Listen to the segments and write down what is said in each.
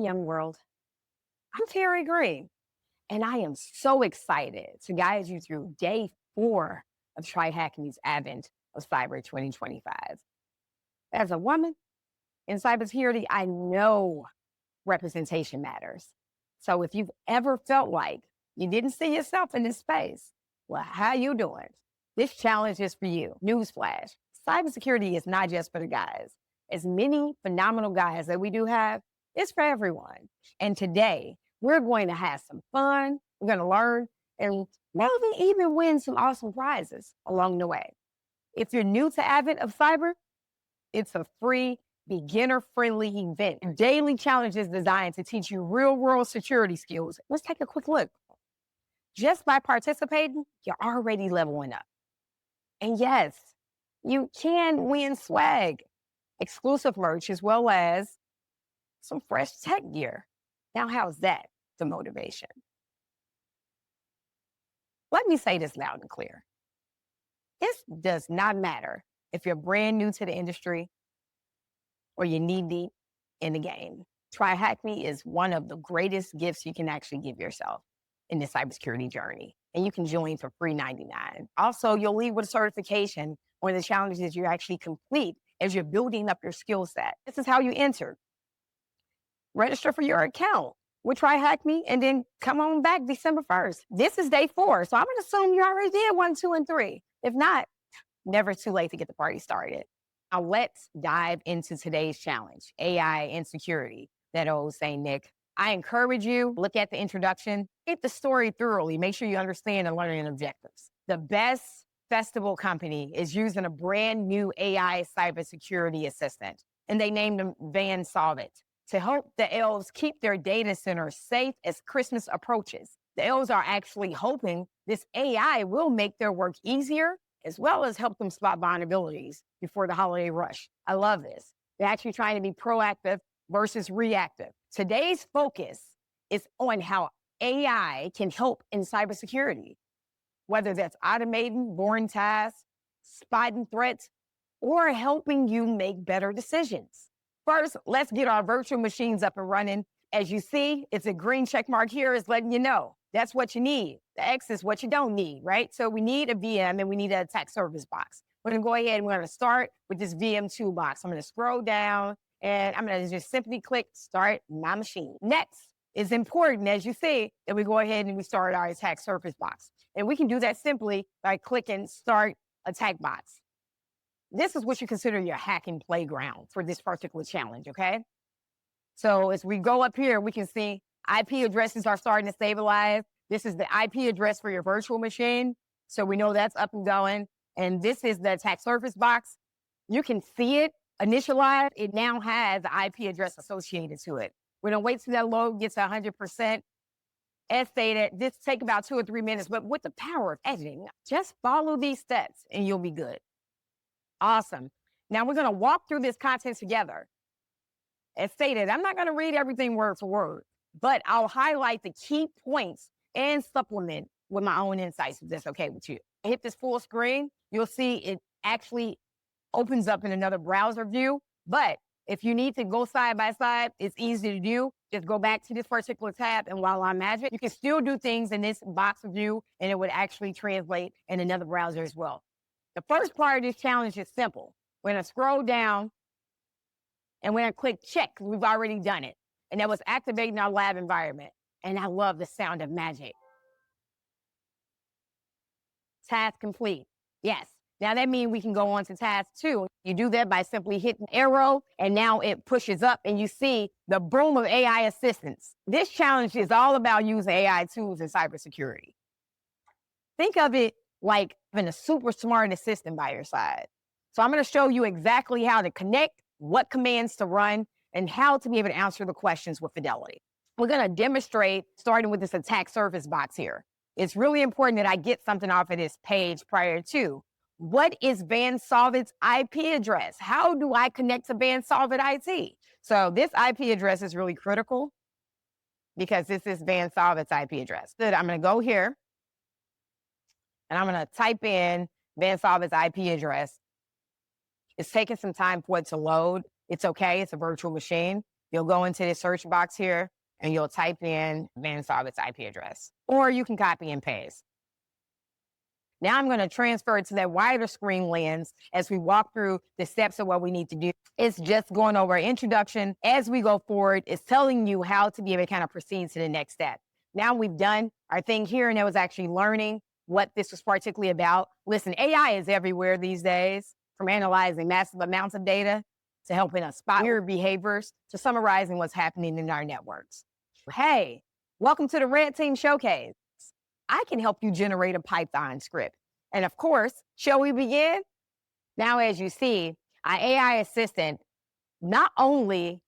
Young world. I'm Terry Green, and I am so excited to guide you through day 4 of TryHackMe's Advent of Cyber 2025. As a woman in cybersecurity, I know representation matters. So if you've ever felt like you didn't see yourself in this space, well, how you doing? This challenge is for you. Newsflash: cybersecurity is not just for the guys. As many phenomenal guys that we do have, it's for everyone. And today, we're going to have some fun. We're going to learn and maybe even win some awesome prizes along the way. If you're new to Advent of Cyber, it's a free, beginner-friendly event. Daily challenges designed to teach you real-world security skills. Let's take a quick look. Just by participating, you're already leveling up. And yes, you can win swag, exclusive merch, as well as some fresh tech gear. Now, how's that the motivation? Let me say this loud and clear. This does not matter if you're brand new to the industry or you're knee deep in the game. TryHackMe is one of the greatest gifts you can actually give yourself in the cybersecurity journey. And you can join for free $99. Also, you'll leave with a certification on the challenges you actually complete as you're building up your skill set. This is how you enter. Register for your account with TryHackMe and then come on back December 1st. This is day 4. So I'm going to assume you already did 1, 2, and 3. If not, never too late to get the party started. Now let's dive into today's challenge, AI and security. That old saying, Nick. I encourage you, look at the introduction, get the story thoroughly, make sure you understand the learning objectives. The best festival company is using a brand new AI cybersecurity assistant, and they named them Van Solvit to help the elves keep their data centers safe as Christmas approaches. The elves are actually hoping this AI will make their work easier, as well as help them spot vulnerabilities before the holiday rush. I love this. They're actually trying to be proactive versus reactive. Today's focus is on how AI can help in cybersecurity, whether that's automating boring tasks, spotting threats, or helping you make better decisions. First, let's get our virtual machines up and running. As you see, it's a green check mark here is letting you know that's what you need. The X is what you don't need, right? So we need a VM and we need an attack service box. We're going to go ahead and we're going to start with this VM toolbox. I'm going to scroll down and I'm going to just simply click start my machine. Next is important, as you see, that we go ahead and we start our attack surface box. And we can do that simply by clicking start attack box. This is what you consider your hacking playground for this particular challenge, okay? So as we go up here, we can see IP addresses are starting to stabilize. This is the IP address for your virtual machine. So we know that's up and going. And this is the attack surface box. You can see it initialized. It now has the IP address associated to it. We're going to wait till that load gets 100%. As stated, this take about 2 or 3 minutes, but with the power of editing, just follow these steps and you'll be good. Awesome. Now we're going to walk through this content together. As stated, I'm not going to read everything word for word, but I'll highlight the key points and supplement with my own insights if that's okay with you. Hit this full screen, you'll see it actually opens up in another browser view. But if you need to go side by side, it's easy to do. Just go back to this particular tab and while I'm magic, you can still do things in this box view and it would actually translate in another browser as well. The first part of this challenge is simple. We're going to scroll down and we're going to click check because we've already done it. And that was activating our lab environment. And I love the sound of magic. Task complete. Yes. Now that means we can go on to task 2. You do that by simply hitting arrow and now it pushes up and you see the boom of AI assistance. This challenge is all about using AI tools in cybersecurity. Think of it like having a super smart assistant by your side. So I'm going to show you exactly how to connect, what commands to run, and how to be able to answer the questions with fidelity. We're going to demonstrate starting with this attack surface box here. It's really important that I get something off of this page prior to. What is Van Solvit's IP address? How do I connect to Van Solvit IT? So this IP address is really critical because this is Van Solvit's IP address. Good. I'm going to go here and I'm going to type in Van Solvit's IP address. It's taking some time for it to load. It's okay. It's a virtual machine. You'll go into the search box here and you'll type in Van Sauget's IP address, or you can copy and paste. Now I'm going to transfer it to that wider screen lens as we walk through the steps of what we need to do. It's just going over introduction. As we go forward, it's telling you how to be able to kind of proceed to the next step. Now we've done our thing here, and it was actually learning what this was particularly about. Listen, AI is everywhere these days, from analyzing massive amounts of data to helping us spot weird behaviors to summarizing what's happening in our networks. Hey, welcome to the Red Team Showcase. I can help you generate a Python script. And of course, shall we begin? Now, as you see, our AI assistant not only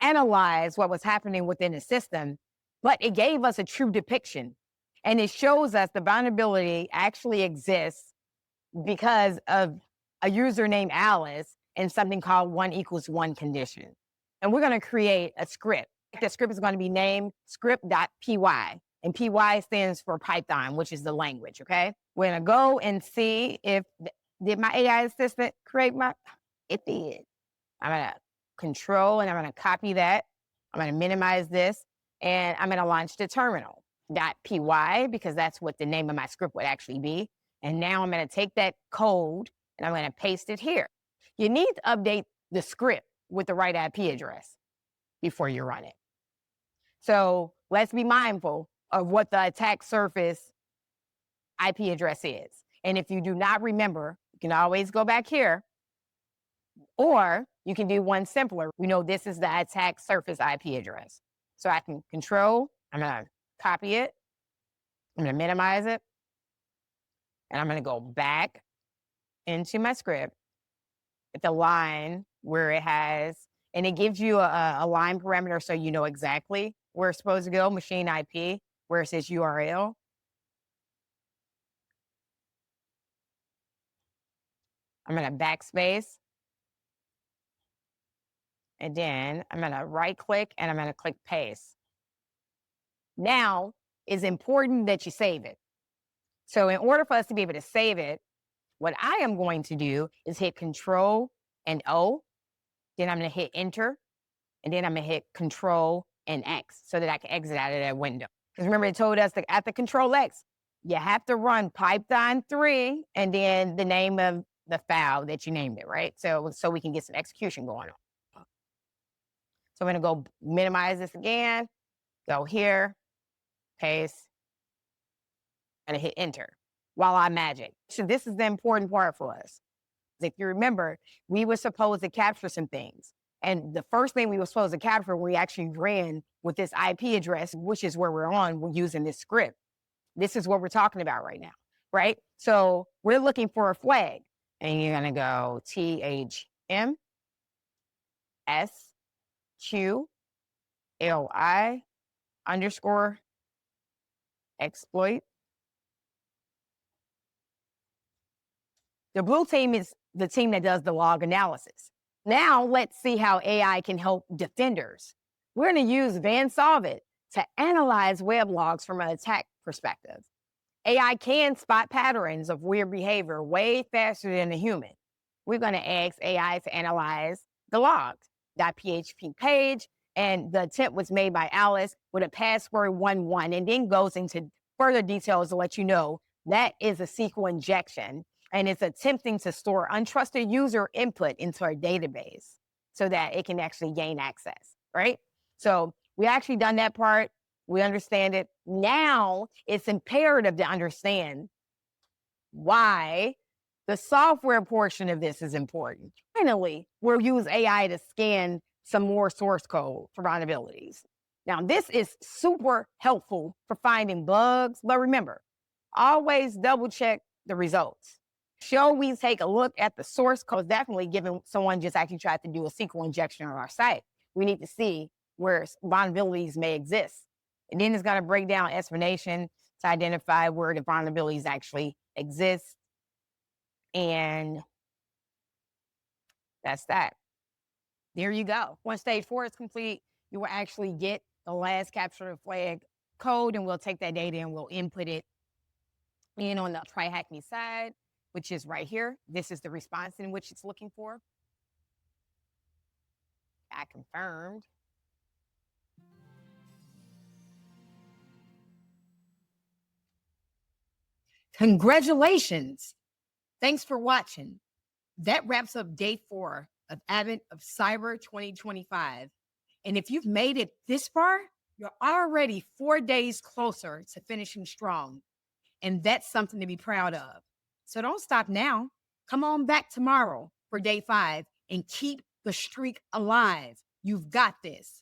analyzed what was happening within the system, but it gave us a true depiction. And it shows us the vulnerability actually exists because of a user named Alice and something called 1 = 1 condition. And we're going to create a script. The script is going to be named script.py. And py stands for Python, which is the language, okay? We're going to go and see if, did my AI assistant create it did. I'm going to control and I'm going to copy that. I'm going to minimize this and I'm going to launch the terminal.py because that's what the name of my script would actually be. And now I'm going to take that code and I'm going to paste it here. You need to update the script with the right IP address before you run it. So let's be mindful of what the attack surface IP address is. And if you do not remember, you can always go back here, or you can do one simpler. We know this is the attack surface IP address. So I can control, I'm going to copy it, I'm going to minimize it, and I'm going to go back into my script at the line where it has, and it gives you a line parameter so you know exactly where it's supposed to go, machine IP, where it says URL. I'm going to backspace. And then I'm going to right click and I'm going to click paste. Now, it's important that you save it. So in order for us to be able to save it, what I am going to do is hit Control and O. Then I'm going to hit Enter. And then I'm going to hit Control and X so that I can exit out of that window. Because remember, it told us that at the Control X, you have to run Python 3 and then the name of the file that you named it, right? So we can get some execution going on. So I'm going to go minimize this again, go here, paste, and hit enter while I magic. So this is the important part for us. If you remember, we were supposed to capture some things. And the first thing we were supposed to capture, we actually ran with this IP address, which is where we're on, we're using this script. This is what we're talking about right now, right? So we're looking for a flag. And you're going to go THMSQLI_exploit. The blue team is the team that does the log analysis. Now let's see how AI can help defenders. We're going to use Van Sauget to analyze web logs from an attack perspective. AI can spot patterns of weird behavior way faster than a human. We're going to ask AI to analyze the logs.php page, and the attempt was made by Alice with a password 11, and then goes into further details to let you know that is a SQL injection, and it's attempting to store untrusted user input into our database so that it can actually gain access, right? So we actually done that part. We understand it. Now it's imperative to understand why the software portion of this is important. Finally, we'll use AI to scan some more source code for vulnerabilities. Now, this is super helpful for finding bugs, but remember, always double check the results. Shall we take a look at the source code? Definitely, given someone just actually tried to do a SQL injection on our site, we need to see where vulnerabilities may exist. And then it's going to break down explanation to identify where the vulnerabilities actually exist. And that's that. There you go. Once stage 4 is complete, you will actually get the last capture the flag code, and we'll take that data and we'll input it in on the TryHackMe side, which is right here. This is the response in which it's looking for. I confirmed. Congratulations. Thanks for watching. That wraps up day 4 of Advent of Cyber 2025. And if you've made it this far, you're already 4 days closer to finishing strong. And that's something to be proud of. So don't stop now. Come on back tomorrow for day 5 and keep the streak alive. You've got this.